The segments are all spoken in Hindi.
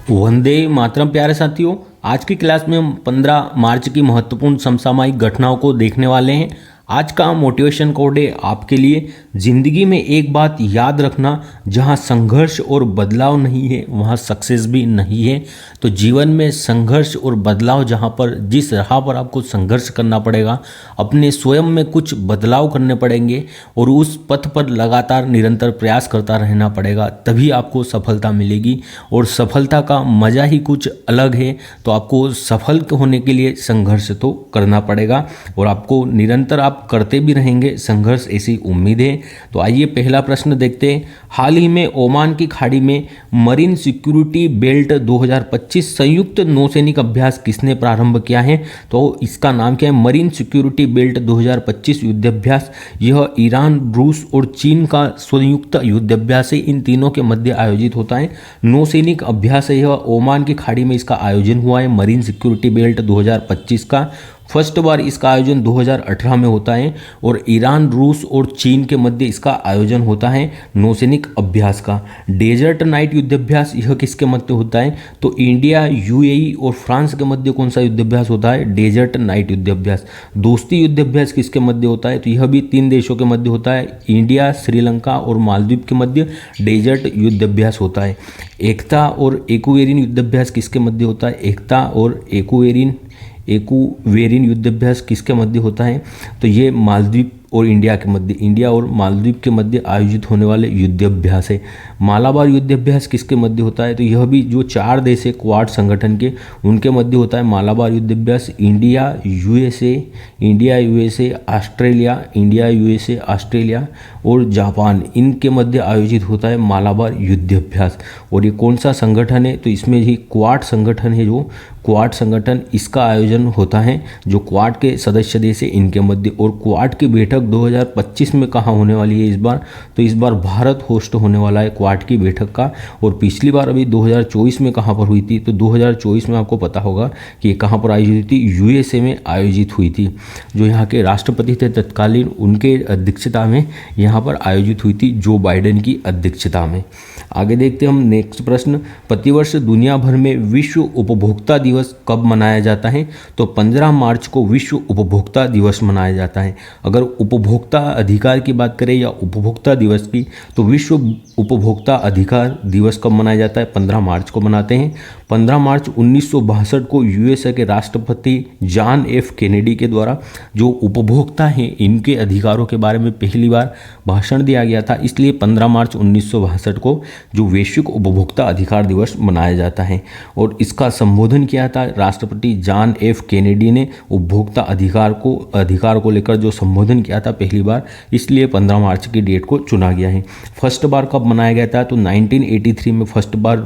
वंदे मातरम। प्यारे साथियों, आज की क्लास में हम 15 मार्च की महत्वपूर्ण समसामयिक घटनाओं को देखने वाले हैं। आज का मोटिवेशन कोड है आपके लिए, जिंदगी में एक बात याद रखना, जहां संघर्ष और बदलाव नहीं है वहां सक्सेस भी नहीं है। तो जीवन में संघर्ष और बदलाव, जहां पर जिस राह पर आपको संघर्ष करना पड़ेगा, अपने स्वयं में कुछ बदलाव करने पड़ेंगे और उस पथ पर लगातार निरंतर प्रयास करता रहना पड़ेगा, तभी आपको सफलता मिलेगी। और सफलता का मज़ा ही कुछ अलग है। तो आपको सफल होने के लिए संघर्ष तो करना पड़ेगा और आपको निरंतर आप करते भी रहेंगे संघर्ष, ऐसी उम्मीद है। तो आइए पहला प्रश्न देखते हैं। हाल ही में ओमान की खाड़ी में मरीन सिक्योरिटी बेल्ट 2025 संयुक्त नौसैनिक अभ्यास किसने प्रारंभ किया है? तो इसका नाम क्या है? मरीन सिक्योरिटी बेल्ट 2025 युद्धाभ्यास। यह ईरान, रूस और चीन का संयुक्त युद्धाभ्यास है। इन तीनों के मध्य आयोजित होता है, नौसैनिक अभ्यास है। यह ओमान की खाड़ी में इसका आयोजन हुआ है, मरीन सिक्योरिटी बेल्ट 2025 का। फर्स्ट बार इसका आयोजन 2018 में होता है और ईरान, रूस और चीन के मध्य इसका आयोजन होता है नौसैनिक अभ्यास का। डेजर्ट नाइट युद्धाभ्यास, यह किसके मध्य होता है? तो इंडिया, यूएई और फ्रांस के मध्य कौन सा युद्धाभ्यास होता है? डेजर्ट नाइट युद्धाभ्यास। दोस्ती युद्धाभ्यास किसके मध्य होता है? तो यह भी 3 देशों के मध्य होता है, इंडिया, श्रीलंका और मालदीव के मध्य डेजर्ट युद्धाभ्यास होता है। एकता और एक्वेरिन युद्धाभ्यास किसके मध्य होता है? एकता और एक्वेरिन युद्धाभ्यास किसके मध्य होता है? तो ये मालदीव और इंडिया के मध्य, इंडिया और मालदीव के मध्य आयोजित होने वाले युद्धाभ्यास है। मालाबार युद्धाभ्यास किसके मध्य होता है? तो यह भी जो 4 देश है क्वाड संगठन के, उनके मध्य होता है मालाबार युद्धाभ्यास। इंडिया, यूएसए, ऑस्ट्रेलिया और जापान, इनके मध्य आयोजित होता है मालाबार युद्धाभ्यास। और ये कौन सा संगठन है? तो इसमें ही क्वाड संगठन है, जो क्वाड संगठन, इसका आयोजन होता है, जो क्वाड के सदस्य देश है इनके मध्य। और क्वाड की बैठक 2025 में कहाँ होने वाली है इस बार? तो इस बार भारत होस्ट होने वाला है क्वाड की बैठक का। और पिछली बार अभी 2024 में कहाँ पर हुई थी? तो 2024 में आपको पता होगा कि कहाँ पर आयोजित हुई थी? यूएसए में आयोजित हुई थी। जो यहाँ के राष्ट्रपति थे तत्कालीन, उनके अध्यक्षता में यहाँ पर आयोजित हुई थी, जो बाइडेन की अध्यक्षता में। आगे देखते हैं हम नेक्स्ट प्रश्न। प्रतिवर्ष दुनिया भर में विश्व उपभोक्ता दिवस कब मनाया जाता है? तो 15 मार्च को विश्व उपभोक्ता दिवस मनाया जाता है। अगर उपभोक्ता अधिकार की बात करें या उपभोक्ता दिवस की, तो विश्व उपभोक्ता अधिकार दिवस कब मनाया जाता है? 15 मार्च को मनाते हैं। 15 मार्च 1962 को यूएसए के राष्ट्रपति जॉन एफ कैनेडी के द्वारा जो उपभोक्ता हैं, इनके अधिकारों के बारे में पहली बार भाषण दिया गया था, इसलिए 15 मार्च 1962 को जो वैश्विक उपभोक्ता अधिकार दिवस मनाया जाता है। और इसका संबोधन किया था राष्ट्रपति जॉन एफ कैनेडी ने। उपभोक्ता अधिकार को लेकर जो संबोधन किया था पहली बार, इसलिए 15 मार्च की डेट को चुना गया है। फर्स्ट बार कब मनाया गया था? तो 1983 में फर्स्ट बार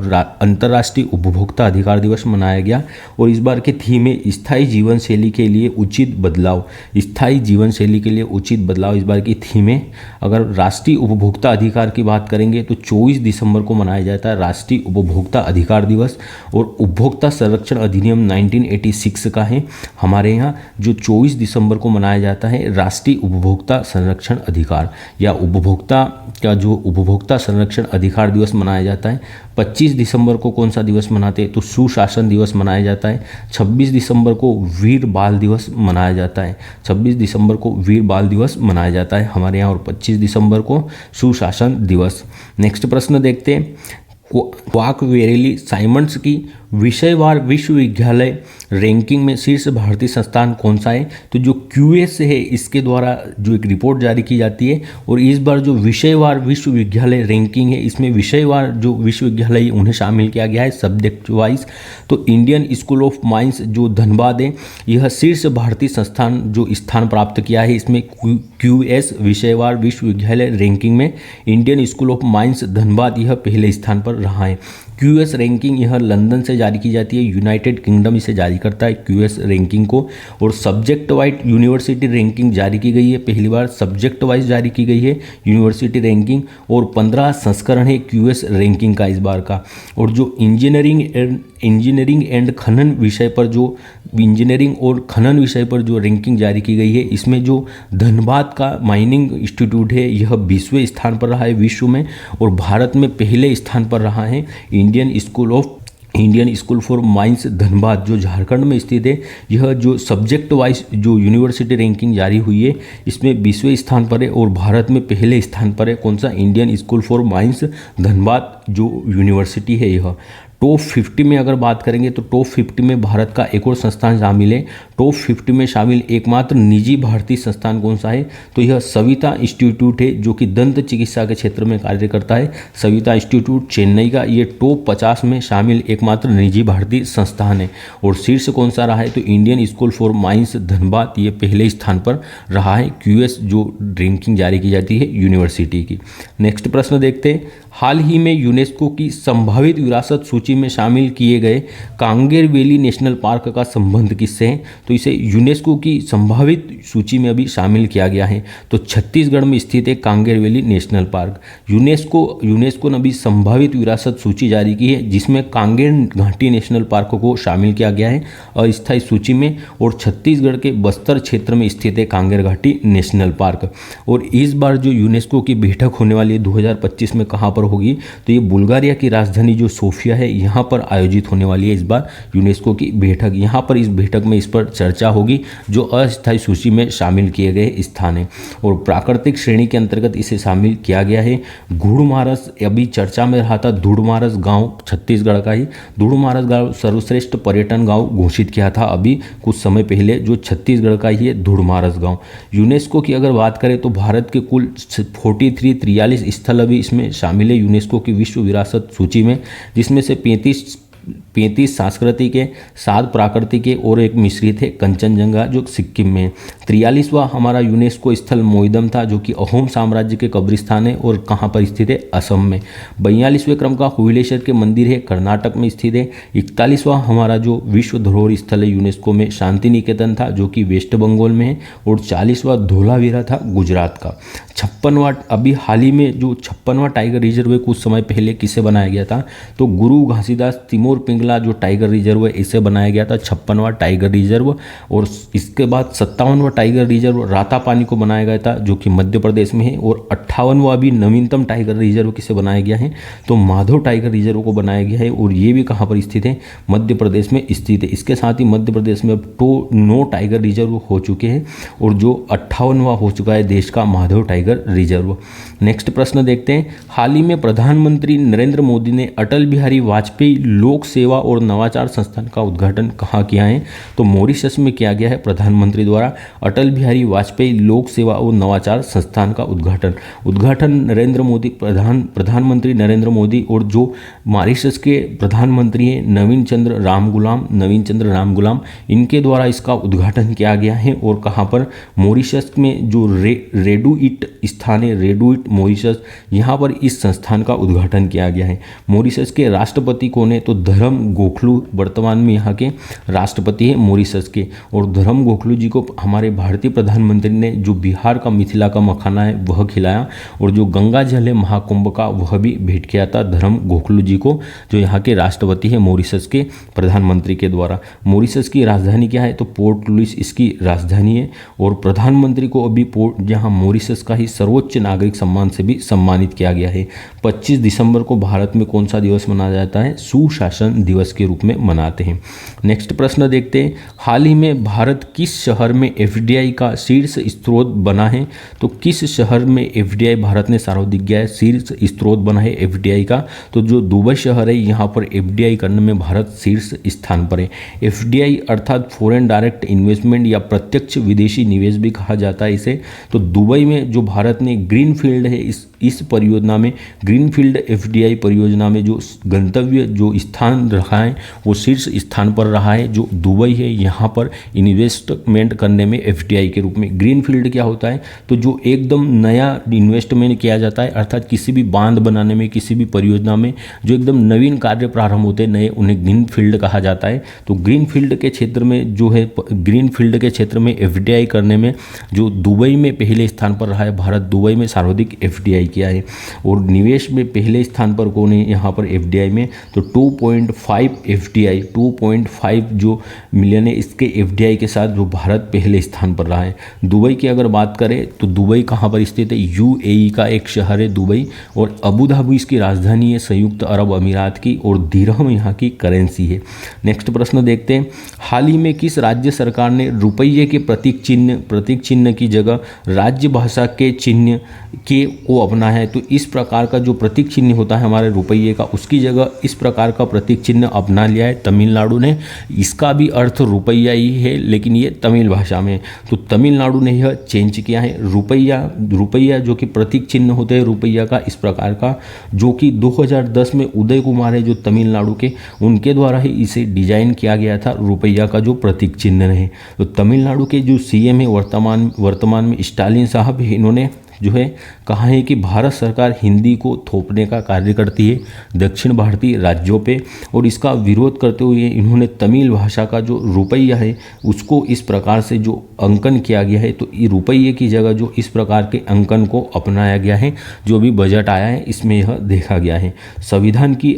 अंतर्राष्ट्रीय उपभोक्ता अधिकार दिवस मनाया गया। और इस बार की थीम है स्थायी जीवन शैली के लिए उचित बदलाव। स्थायी जीवन शैली के लिए उचित बदलाव इस बार की थीम है। अगर राष्ट्रीय उपभोक्ता अधिकार की बात करेंगे तो 24 दिसंबर को मनाया जाता है राष्ट्रीय उपभोक्ता अधिकार दिवस। और उपभोक्ता संरक्षण अधिनियम 1986 का है हमारे यहाँ, जो 24 दिसंबर को मनाया जाता है राष्ट्रीय उपभोक्ता संरक्षण अधिकार, या उपभोक्ता का जो उपभोक्ता संरक्षण अधिकार दिवस मनाया जाता है। 25 दिसंबर को कौन सा दिवस मनाते हैं? तो सुशासन दिवस मनाया जाता है। 26 दिसंबर को वीर बाल दिवस मनाया जाता है। 26 दिसंबर को वीर बाल दिवस मनाया जाता है हमारे यहाँ, और 25 दिसंबर को सुशासन दिवस। नेक्स्ट प्रश्न देखते हैं। क्वाकवेरेली साइमंड्स की विषयवार विश्वविद्यालय रैंकिंग में शीर्ष भारतीय संस्थान कौन सा है? तो जो क्यूएस है, इसके द्वारा जो एक रिपोर्ट जारी की जाती है। और इस बार जो विषयवार विश्वविद्यालय रैंकिंग है, इसमें विषयवार जो विश्वविद्यालय उन्हें शामिल किया गया है सब्जेक्ट वाइज। तो इंडियन स्कूल ऑफ माइंस जो धनबाद है, यह शीर्ष भारतीय संस्थान जो स्थान प्राप्त किया है इसमें क्यूएस विषयवार विश्वविद्यालय रैंकिंग में Indian school of mines Dhanbad यह पहले स्थान पर रहा है। क्यूएस रैंकिंग यह लंदन से जारी की जाती है, यूनाइटेड किंगडम इसे जारी करता है क्यूएस रैंकिंग को। और सब्जेक्ट वाइज यूनिवर्सिटी रैंकिंग जारी की गई है, पहली बार सब्जेक्ट वाइज जारी की गई है यूनिवर्सिटी रैंकिंग। और 15 संस्करण है क्यूएस रैंकिंग का इस बार का। और जो इंजीनियरिंग एंड खनन विषय पर जो रैंकिंग जारी की गई है, इसमें जो धनबाद का माइनिंग इंस्टीट्यूट है, यह 20वें स्थान पर रहा है विश्व में। और भारत में पहले स्थान पर रहा है Indian school of Indian school for mines Dhanbad जो झारखंड में स्थित है, यह जो सब्जेक्ट वाइज जो यूनिवर्सिटी रैंकिंग जारी हुई है इसमें 20वें स्थान पर है और भारत में पहले स्थान पर है। कौन सा? Indian school for mines Dhanbad जो यूनिवर्सिटी है। यह टॉप 50 में अगर बात करेंगे तो टॉप 50 में भारत का एक और संस्थान शामिल है। टॉप 50 में शामिल एकमात्र निजी भारतीय संस्थान कौन सा है? तो यह सविता इंस्टीट्यूट है जो कि दंत चिकित्सा के क्षेत्र में कार्य करता है। सविता इंस्टीट्यूट चेन्नई का ये टॉप 50 में शामिल एकमात्र निजी भारतीय संस्थान है। और शीर्ष कौन सा रहा है? तो Indian school for mines Dhanbad ये पहले स्थान पर रहा है। QS जो रैंकिंग जारी की जाती है यूनिवर्सिटी की। नेक्स्ट प्रश्न देखते हैं, हाल ही में यूनेस्को की संभावित विरासत सूची में शामिल किए गए कांगेर वैली नेशनल पार्क का संबंध किससे है? तो इसे यूनेस्को की संभावित सूची में अभी शामिल किया गया है। तो छत्तीसगढ़ में स्थित है Kanger valley national park. UNESCO ने अभी संभावित विरासत सूची जारी की है जिसमें कांगेर घाटी नेशनल पार्क को शामिल किया गया है अस्थायी सूची में। और छत्तीसगढ़ के बस्तर क्षेत्र में स्थित है कांगेर घाटी नेशनल पार्क। और इस बार जो यूनेस्को की बैठक होने वाली है 2025 में कहाँ पर होगी? तो ये बुल्गारिया की राजधानी जो सोफिया है यहाँ पर आयोजित होने वाली है इस बार यूनेस्को की बैठक। यहाँ पर इस बैठक में इस पर चर्चा होगी जो अस्थायी सूची में शामिल किए गए स्थान है। और प्राकृतिक श्रेणी के अंतर्गत इसे शामिल किया गया है। धूड़मारस अभी चर्चा में रहा था। धूड़मारस गांव छत्तीसगढ़ का ही धूड़मारस गांव सर्वश्रेष्ठ पर्यटन गांव घोषित किया था अभी कुछ समय पहले, जो छत्तीसगढ़ का ही है धूड़मारस गांव। यूनेस्को की अगर बात करें तो भारत के कुल 43 स्थल अभी इसमें शामिल है यूनेस्को की विश्व विरासत सूची में, जिसमें से 35 सांस्कृतिक है, 7 प्राकृतिक है और एक मिश्रित है कंचनजंगा जो सिक्किम में है। 43वां हमारा यूनेस्को स्थल मोइदम था जो कि अहोम साम्राज्य के कब्रिस्तान है और कहाँ पर स्थित है? असम में। 42वें क्रम का हुइलेश्वर के मंदिर है, कर्नाटक में स्थित है। 41वां हमारा जो विश्व धरोहर स्थल है यूनेस्को में शांति निकेतन था जो कि वेस्ट बंगाल में है। और 40वां धोलावीरा था गुजरात का। 56वां अभी हाल ही में जो 56वां टाइगर रिजर्व कुछ समय पहले किसे बनाया गया था? तो गुरु घासीदास तिमोर पिंगला जो टाइगर रिजर्व है इसे बनाया गया था 56वां टाइगर रिजर्व। और इसके बाद 57वां टाइगर रिजर्व रातापानी को बनाया गया था जो कि मध्य प्रदेश में है। और 58वां अभी नवीनतम टाइगर रिजर्व किसे बनाया गया है? तो माधव टाइगर रिजर्व को बनाया गया है और ये भी कहाँ पर स्थित है? मध्य प्रदेश में स्थित है। इसके साथ ही मध्य प्रदेश में अब 9 टाइगर रिजर्व हो चुके हैं और जो 58वां हो चुका है देश का माधव टाइगर रिजर्व। नेक्स्ट प्रश्न देखते हैं, हाल ही में प्रधानमंत्री नरेंद्र मोदी ने अटल बिहारी वाजपेयी लोक सेवा और नवाचार संस्थान का उद्घाटन कहाँ किया है? तो मॉरिशस में किया गया है प्रधानमंत्री द्वारा अटल बिहारी वाजपेयी लोक सेवा और नवाचार संस्थान का उद्घाटन नरेंद्र मोदी प्रधानमंत्री नरेंद्र मोदी और जो मॉरिशस के प्रधानमंत्री हैं नवीन चंद्र राम गुलाम इनके द्वारा इसका उद्घाटन किया गया है। और कहाँ पर? मॉरिशस में जो रेडुइट स्थान है, रेडुइट मॉरिशस, यहाँ पर इस संस्थान का उद्घाटन किया गया है। मॉरिशस के राष्ट्रपति कौन है? तो धर्म गोखलू वर्तमान में यहाँ के राष्ट्रपति हैं मॉरिशस के। और धर्म गोखलू जी को हमारे भारतीय प्रधानमंत्री ने जो बिहार का मिथिला का मखाना है वह खिलाया और जो गंगा जल है महाकुंभ का वह भी भेंट किया था धर्म गोखलू जी को, जो यहाँ के राष्ट्रपति है मॉरिशस के प्रधानमंत्री के द्वारा। मॉरिशस की राजधानी क्या है? तो पोर्ट लुइस इसकी राजधानी है। और प्रधानमंत्री को अभी जहाँ मॉरिशस का ही सर्वोच्च नागरिक सम्मान से भी सम्मानित किया गया है। 25 दिसंबर को भारत में कौन सा दिवस मनाया जाता है? सुशासन दिवस के रूप में मनाते हैं। नेक्स्ट प्रश्न देखते हैं, हाल ही में भारत किस शहर में FDI का शीर्ष स्रोत बना है? तो किस शहर में FDI भारत ने सर्वाधिक गया है शीर्ष स्रोत बना है FDI का? तो जो दुबई शहर है यहाँ पर FDI करने में भारत शीर्ष स्थान पर है। FDI अर्थात फॉरेन डायरेक्ट इन्वेस्टमेंट या प्रत्यक्ष विदेशी निवेश भी कहा जाता है इसे। तो दुबई में जो भारत ने ग्रीनफील्ड है इस परियोजना में ग्रीनफील्ड FDI परियोजना में जो गंतव्य जो स्थान रहा है वो शीर्ष स्थान पर रहा है जो दुबई है। यहाँ पर इन्वेस्टमेंट करने में FDI के रूप में ग्रीनफील्ड क्या होता है? तो जो एकदम नया इन्वेस्टमेंट किया जाता है अर्थात किसी भी बांध बनाने में किसी भी परियोजना में जो एकदम नवीन कार्य प्रारंभ होते हैं नए, उन्हें ग्रीनफील्ड कहा जाता है। तो ग्रीनफील्ड के क्षेत्र में जो है ग्रीनफील्ड के क्षेत्र में FDI करने में जो दुबई में पहले स्थान पर रहा है भारत दुबई में सर्वाधिक एफडीआई किया है। और निवेश में पहले स्थान पर कौन है यहाँ पर एफडीआई में, तो 2.5 एफडीआई 2.5 जो मिलियन है इसके एफडीआई के साथ जो भारत पहले स्थान पर रहा है। दुबई की अगर बात करें तो दुबई कहाँ पर स्थित है, यूएई का एक शहर है दुबई, और अबू धाबी इसकी राजधानी है, संयुक्त अरब अमीरात की, और दिरहम यहाँ की करेंसी है। नेक्स्ट प्रश्न देखते हैं, हाल ही में किस राज्य सरकार ने रुपये के प्रतीक चिन्ह की जगह राज्य भाषा के चिन्ह को अपना है। तो इस प्रकार का जो प्रतीक चिन्ह होता है हमारे रुपये का, उसकी जगह इस प्रकार का प्रतीक चिन्ह अपना लिया है तमिलनाडु ने। इसका भी अर्थ रुपया ही है, लेकिन ये तमिल भाषा में, तो तमिलनाडु ने यह चेंज किया है। रुपया जो कि प्रतीक चिन्ह होते हैं रुपया का इस प्रकार का, जो कि 2010 में उदय कुमार है जो तमिलनाडु के, उनके द्वारा ही इसे डिजाइन किया गया था रुपया का जो प्रतीक चिन्ह है। तो तमिलनाडु के जो सीएम है वर्तमान में स्टालिन साहब, इन्होंने जो है कहा है कि भारत सरकार हिंदी को थोपने का कार्य करती है दक्षिण भारतीय राज्यों पे, और इसका विरोध करते हुए इन्होंने तमिल भाषा का जो रुपया है उसको इस प्रकार से जो अंकन किया गया है, तो ये रुपये की जगह जो इस प्रकार के अंकन को अपनाया गया है। जो भी बजट आया है इसमें यह देखा गया है। संविधान की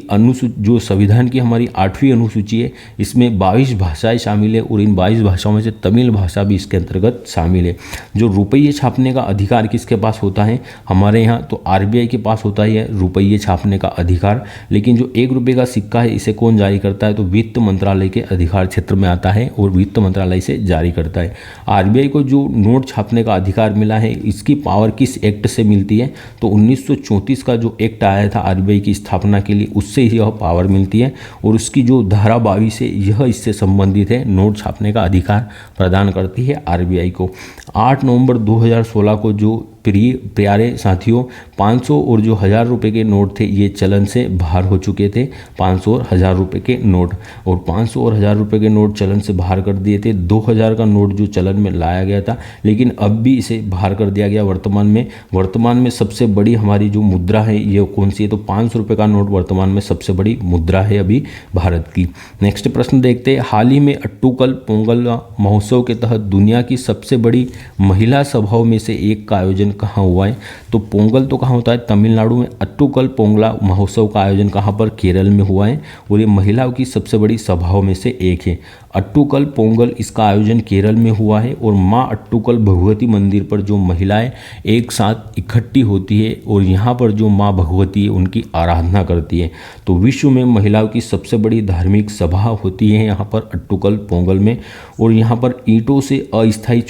जो संविधान की हमारी 8वीं अनुसूची है, इसमें 22 भाषाएं शामिल है, और इन 22 भाषाओं में से तमिल भाषा भी इसके अंतर्गत शामिल है। जो रुपये छापने का अधिकार किसके पास होता है हमारे यहाँ, तो आरबीआई के पास होता है रुपये छापने का अधिकार, लेकिन जो 1 रुपये का सिक्का है इसे कौन जारी करता है, तो वित्त मंत्रालय के अधिकार क्षेत्र में आता है और वित्त मंत्रालय से जारी करता है। आरबीआई को जो नोट छापने का अधिकार मिला है, इसकी पावर किस एक्ट से मिलती है, तो 1934 का जो एक्ट आया था आरबीआई की स्थापना के लिए, उससे यह पावर मिलती है, और उसकी जो धारा 22 है यह इससे संबंधित है, नोट छापने का अधिकार प्रदान करती है आरबीआई को। 8 नवंबर 2016 को जो प्यारे साथियों 500 और जो 1000 रुपये के नोट थे ये चलन से बाहर हो चुके थे। 500 और 1000 रुपये के नोट, और 500 और 1000 रुपये के नोट चलन से बाहर कर दिए थे। 2000 का नोट जो चलन में लाया गया था, लेकिन अब भी इसे बाहर कर दिया गया। वर्तमान में सबसे बड़ी हमारी जो मुद्रा है ये कौन सी है, तो 500 रुपये का नोट वर्तमान में सबसे बड़ी मुद्रा है अभी भारत की। नेक्स्ट प्रश्न देखते हैं, हाल ही में अट्टुकल पोंगल महोत्सव के तहत दुनिया की सबसे बड़ी महिला सभाओं में से एक का आयोजन कहाँ हुआ है, तो पोंगल तो कहाँ होता है तमिलनाडु में, अट्टुकल पोंगला महोत्सव का आयोजन कहाँ पर, केरल में हुआ है, और ये महिलाओं की सबसे बड़ी सभाओं में से एक है। अट्टुकल पोंगल इसका आयोजन केरल में हुआ है, और माँ अट्टुकल भगवती मंदिर पर जो महिलाएं एक साथ इकट्ठी होती है और यहाँ पर जो माँ भगवती है उनकी आराधना करती है। तो विश्व में महिलाओं की सबसे बड़ी धार्मिक सभा होती है यहाँ पर अट्टुकल पोंगल में, और यहाँ पर ईंटों से अस्थायी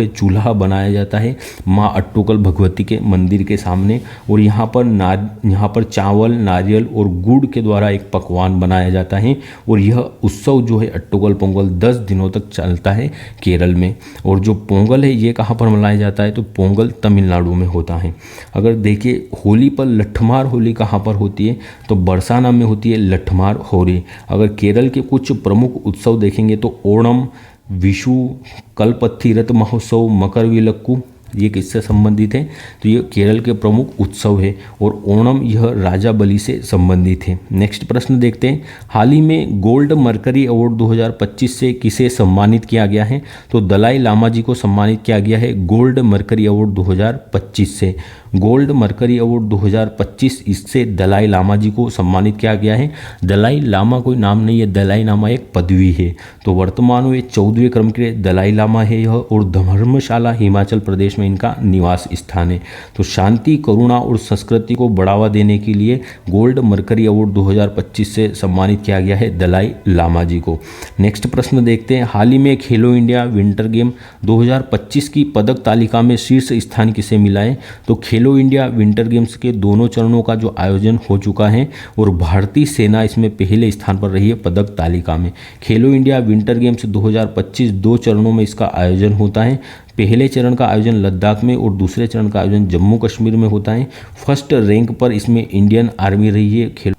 चूल्हा बनाया जाता है माँ अट्टुकल भगवती के मंदिर के सामने, और यहाँ पर चावल, नारियल और गुड़ के द्वारा एक पकवान बनाया जाता है, और यह उत्सव जो है अट्टुकल पोंगल 10 दिनों तक चलता है केरल में। और जो पोंगल है ये कहाँ पर मनाया जाता है, तो पोंगल तमिलनाडु में होता है। अगर देखिए होली पर लठमार होली कहाँ पर होती है, तो बरसाना में होती है लठमार होली। अगर केरल के कुछ प्रमुख उत्सव देखेंगे तो ओणम, विशु, कलपत्थी रथ महोत्सव, मकरविलक्कू, ये किससे संबंधित है, तो ये केरल के प्रमुख उत्सव है, और ओणम यह राजा बलि से संबंधित है। नेक्स्ट प्रश्न देखते हैं, हाल ही में गोल्ड मर्करी अवार्ड 2025 से किसे सम्मानित किया गया है, तो दलाई लामा जी को सम्मानित किया गया है गोल्ड मर्करी अवार्ड 2025 से। गोल्ड मर्करी अवार्ड 2025 इससे दलाई लामा जी को सम्मानित किया गया है। दलाई लामा कोई नाम नहीं है, दलाई लामा एक पदवी है। तो वर्तमान में 14वें क्रम के दलाई लामा है यह, और धर्मशाला हिमाचल प्रदेश में इनका निवास स्थान है। तो शांति, करुणा और संस्कृति को बढ़ावा देने के लिए गोल्ड मर्करी अवार्ड 2025 से सम्मानित किया गया है दलाई लामा जी को। नेक्स्ट प्रश्न देखते हैं, हाल ही में खेलो इंडिया विंटर गेम 2025 की पदक तालिका में शीर्ष स्थान किसे मिला है, तो खेलो इंडिया विंटर गेम्स के दोनों चरणों का जो आयोजन हो चुका है, और भारतीय सेना इसमें पहले स्थान पर रही है पदक तालिका में। खेलो इंडिया विंटर गेम्स 2025 2 चरणों में इसका आयोजन होता है। पहले चरण का आयोजन लद्दाख में और दूसरे चरण का आयोजन जम्मू कश्मीर में होता है। फर्स्ट रैंक पर इसमें इंडियन आर्मी रही है। खेलो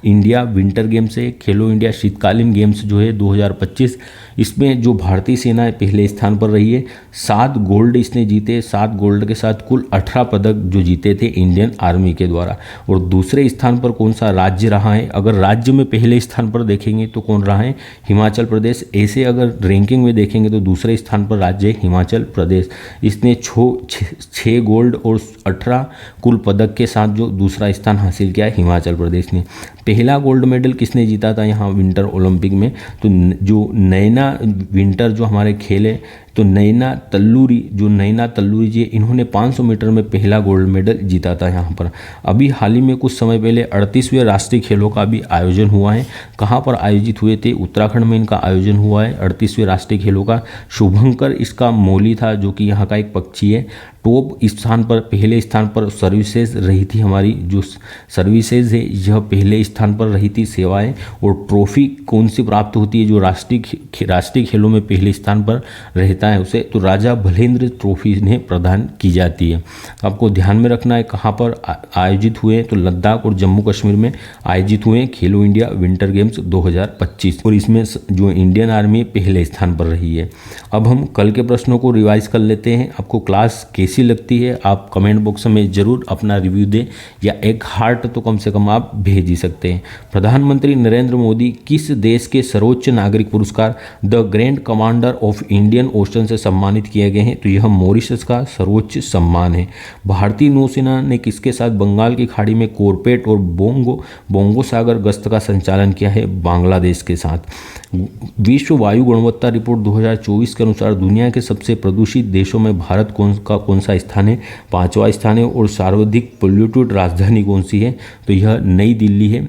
इंडिया विंटर गेम्स है, खेलो इंडिया शीतकालीन गेम्स जो है 2025, इसमें जो भारतीय सेना है पहले स्थान पर रही है। 7 गोल्ड इसने जीते, 7 गोल्ड के साथ कुल 18 पदक जो जीते थे इंडियन आर्मी के द्वारा। और दूसरे स्थान पर कौन सा राज्य रहा है, अगर राज्य में पहले स्थान पर देखेंगे तो कौन रहा है, हिमाचल प्रदेश। ऐसे अगर रैंकिंग में देखेंगे तो दूसरे स्थान पर राज्य है हिमाचल प्रदेश। इसने 6 गोल्ड और 18 कुल पदक के साथ जो दूसरा स्थान हासिल किया है हिमाचल प्रदेश ने। पहला गोल्ड मेडल किसने जीता था यहाँ विंटर ओलंपिक में, तो जो नैना विंटर जो हमारे खेल है, तो नैना तल्लूरी जी, इन्होंने 500 मीटर में पहला गोल्ड मेडल जीता था यहाँ पर। अभी हाल ही में कुछ समय पहले 38वें राष्ट्रीय खेलों का भी आयोजन हुआ है। कहाँ पर आयोजित हुए थे, उत्तराखंड में इनका आयोजन हुआ है 38वें राष्ट्रीय खेलों का। शुभंकर इसका मौली था, जो कि यहाँ का एक पक्षी है। टॉप स्थान पर, पहले स्थान पर सर्विसेज रही थी हमारी, जो सर्विसेज है यह पहले स्थान पर रही थी, सेवाएं। और ट्रॉफी कौन सी प्राप्त होती है जो राष्ट्रीय खेलों में पहले स्थान पर रहता है उसे, तो राजा भलेंद्र ट्रॉफी इन्हें प्रदान की जाती है। आपको ध्यान में रखना है कहाँ पर आयोजित हुए, तो लद्दाख और जम्मू कश्मीर में आयोजित हुए खेलो इंडिया विंटर गेम्स 2025, और इसमें जो इंडियन आर्मी पहले स्थान पर रही है। अब हम कल के प्रश्नों को रिवाइज कर लेते हैं। आपको क्लास कैसी लगती है आप कमेंट बॉक्स में जरूर अपना रिव्यू दें, या एक हार्ट तो कम से कम आप भेज ही सकते हैं। प्रधानमंत्री नरेंद्र मोदी किस देश के सर्वोच्च नागरिक पुरस्कार the grand commander of Indian ocean से सम्मानित किए गए हैं, तो यह मॉरिशस का सर्वोच्च सम्मान है। भारतीय नौसेना ने किसके साथ बंगाल की खाड़ी में कॉर्पेट और बोंगो सागर गश्त का संचालन किया है, बांग्लादेश के साथ। विश्व वायु गुणवत्ता रिपोर्ट 2024 के अनुसार दुनिया के सबसे प्रदूषित देशों में भारत कौन सा स्थान है, 5वां स्थान है। और सर्वाधिक पोल्यूटेड राजधानी कौन सी है, तो यह नई दिल्ली है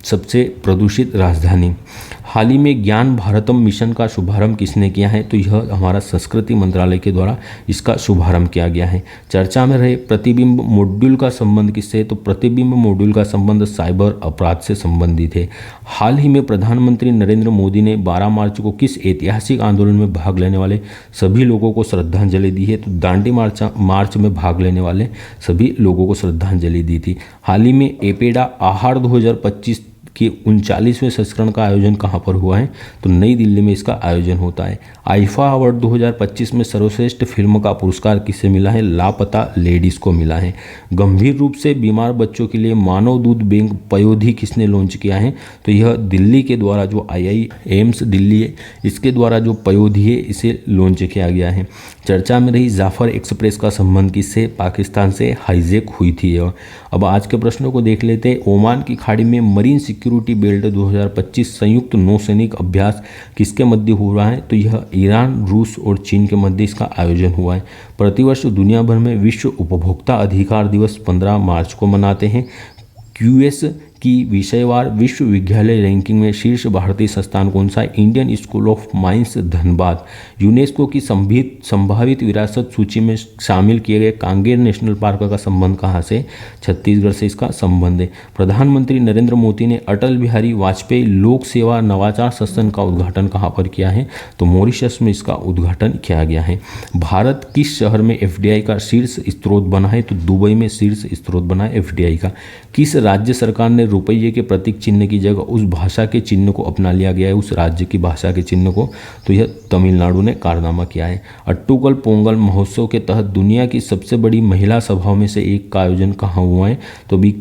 सबसे प्रदूषित राजधानी। हाल ही में ज्ञान भारतम मिशन का शुभारंभ किसने किया है, तो यह हमारा संस्कृति मंत्रालय के द्वारा इसका शुभारंभ किया गया है। चर्चा में रहे प्रतिबिंब मॉड्यूल का संबंध किससे है, तो प्रतिबिंब मॉड्यूल का संबंध साइबर अपराध से संबंधित है। हाल ही में प्रधानमंत्री नरेंद्र मोदी ने 12 मार्च को किस ऐतिहासिक आंदोलन में भाग लेने वाले सभी लोगों को श्रद्धांजलि दी है, तो दांडी मार्च में भाग लेने वाले सभी लोगों को श्रद्धांजलि दी थी। हाल ही में एपेडा आहार 2025 कि 39वें संस्करण का आयोजन कहाँ पर हुआ है, तो नई दिल्ली में इसका आयोजन होता है। आईफा अवार्ड 2025 में सर्वश्रेष्ठ फिल्म का पुरस्कार किसे मिला है, लापता लेडीज को मिला है। गंभीर रूप से बीमार बच्चों के लिए मानव दूध बैंक पयोधी किसने लॉन्च किया है, तो यह दिल्ली के द्वारा जो एम्स दिल्ली है इसके द्वारा जो पयोधी है इसे लॉन्च किया गया है। चर्चा में रही जाफर एक्सप्रेस का संबंध किससे, पाकिस्तान से हाईजैक हुई थी। अब आज के प्रश्नों को देख लेते हैं। ओमान की खाड़ी में मरीन सिक्योरिटी बेल्ट 2025 संयुक्त नौसैनिक अभ्यास किसके मध्य हो रहा है, तो यह ईरान, रूस और चीन के मध्य इसका आयोजन हुआ है। प्रतिवर्ष दुनिया भर में विश्व उपभोक्ता अधिकार दिवस 15 मार्च को मनाते हैं। क्यूएस की विषयवार विश्वविद्यालय रैंकिंग में शीर्ष भारतीय संस्थान कौन सा है, Indian school of mines Dhanbad. UNESCO की संभावित विरासत सूची में शामिल किए गए कांगेर नेशनल पार्क का संबंध कहाँ से, छत्तीसगढ़ से इसका संबंध है। प्रधानमंत्री नरेंद्र मोदी ने अटल बिहारी वाजपेयी लोक सेवा नवाचार सदन का उद्घाटन कहाँ पर किया है, तो मॉरिशस में इसका उद्घाटन किया गया है। भारत किस शहर में एफडीआई का शीर्ष स्रोत बना है, तो दुबई में शीर्ष स्रोत बना है एफडीआई का। किस राज्य सरकार ने रुपये के प्रतीक चिन्ह की जगह उस भाषा के चिन्ह को अपना लिया गया है, उस राज्य की भाषा के चिन्ह को, तो यह तमिलनाडु ने कारनामा किया है। अट्टुकल पोंगल महोत्सव के तहत दुनिया की सबसे बड़ी महिला सभाओं में से एक का आयोजन कहाँ हुआ है, तो भी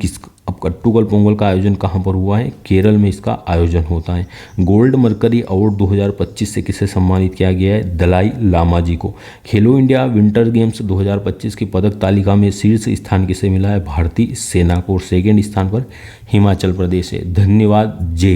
अब अट्टुकल पोंगल का आयोजन कहाँ पर हुआ है, केरल में इसका आयोजन होता है। गोल्ड मरकरी अवार्ड 2025 से किसे सम्मानित किया गया है, दलाई लामा जी को। खेलो इंडिया विंटर गेम्स 2025 की पदक तालिका में शीर्ष स्थान किसे मिला है, भारतीय सेना को, और सेकेंड स्थान पर हिमाचल प्रदेश है। धन्यवाद। जय